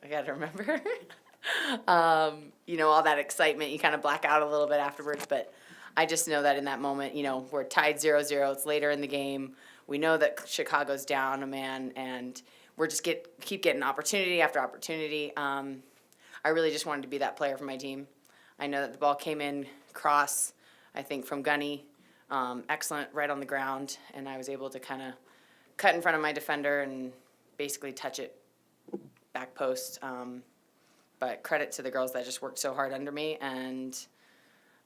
I got to remember. All that excitement, you kind of black out a little bit afterwards, but I just know that in that moment, we're tied 0-0. It's later in the game. We know that Chicago's down a man, and we're just keep getting opportunity after opportunity. I really just wanted to be that player for my team. I know that the ball came in cross, I think, from Gunny. Excellent right on the ground, and I was able to kind of cut in front of my defender and basically touch it back post. But credit to the girls that just worked so hard under me, and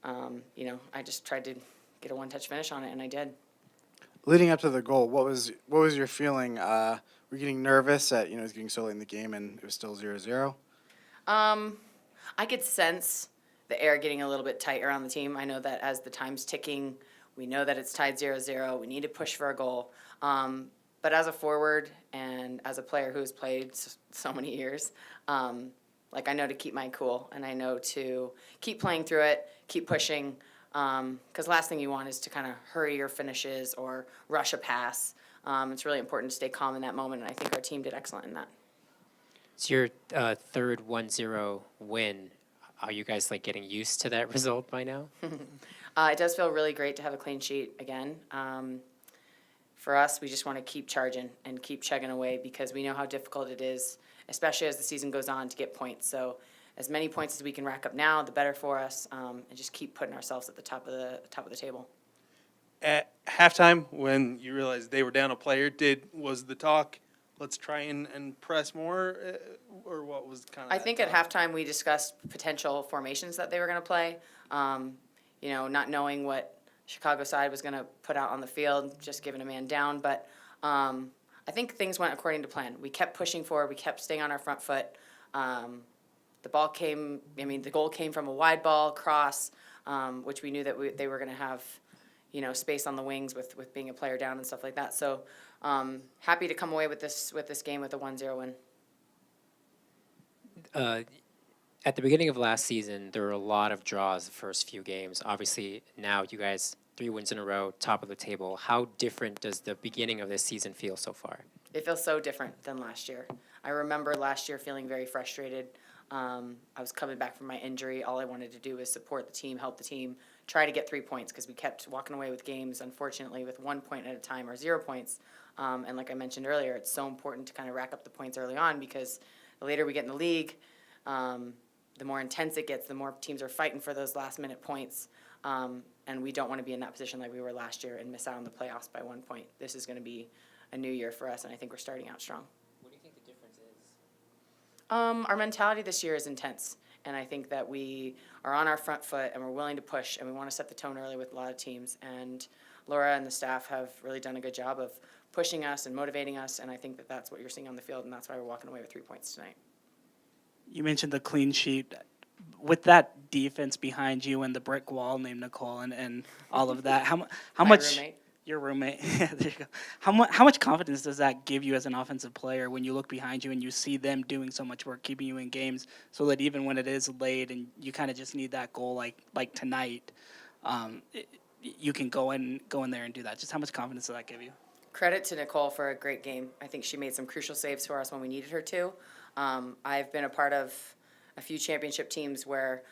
I just tried to get a one-touch finish on it, and I did. Leading up to the goal, what was your feeling? Were you getting nervous that it was getting so late in the game and it was still 0-0? I could sense the air getting a little bit tight around the team. I know that as the time's ticking, we know that it's tied 0-0. We need to push for a goal. But as a forward and as a player who has played so many years, I know to keep my cool, and I know to keep playing through it, keep pushing, because last thing you want is to kind of hurry your finishes or rush a pass. It's really important to stay calm in that moment, and I think our team did excellent in that. It's your third 1-0 win. Are you guys getting used to that result by now? It does feel really great to have a clean sheet again. For us, we just want to keep charging and keep chugging away because we know how difficult it is, especially as the season goes on, to get points. So as many points as we can rack up now, the better for us, and just keep putting ourselves at the top of the table. At halftime, when you realized they were down a player, was the talk, let's try and press more, or what was kind of? I think at halftime we discussed potential formations that they were going to play. Not knowing what Chicago side was going to put out on the field, just giving a man down. But I think things went according to plan. We kept pushing forward. We kept staying on our front foot. The goal came from a wide ball cross, which we knew that they were going to have, space on the wings with being a player down and stuff like that. So happy to come away with this game with a 1-0 win. At the beginning of last season, there were a lot of draws the first few games. Obviously, now you guys 3 wins in a row, top of the table. How different does the beginning of this season feel so far? It feels so different than last year. I remember last year feeling very frustrated. I was coming back from my injury. All I wanted to do was support the team, help the team, try to get 3 points because we kept walking away with games, unfortunately, with 1 point at a time or 0 points. And like I mentioned earlier, it's so important to kind of rack up the points early on because the later we get in the league, the more intense it gets, the more teams are fighting for those last-minute points. And we don't want to be in that position like we were last year and miss out on the playoffs by 1 point. This is going to be a new year for us, and I think we're starting out strong. What do you think the difference is? Our mentality this year is intense, and I think that we are on our front foot and we're willing to push, and we want to set the tone early with a lot of teams. And Laura and the staff have really done a good job of pushing us and motivating us, and I think that that's what you're seeing on the field, and that's why we're walking away with 3 points tonight. You mentioned the clean sheet. With that defense behind you and the brick wall named Nicole and all of that, how much roommate. Your roommate? Yeah, there you go. How much confidence does that give you as an offensive player when you look behind you and you see them doing so much work, keeping you in games, so that even when it is late and you kind of just need that goal like tonight, you can go in there and do that? Just how much confidence does that give you? Credit to Nicole for a great game. I think she made some crucial saves for us when we needed her to. I've been a part of a few championship teams where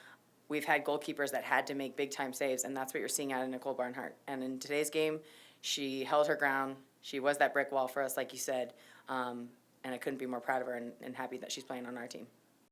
we've had goalkeepers that had to make big-time saves, and that's what you're seeing out of Nicole Barnhart. And in today's game, she held her ground. She was that brick wall for us, like you said, and I couldn't be more proud of her and happy that she's playing on our team.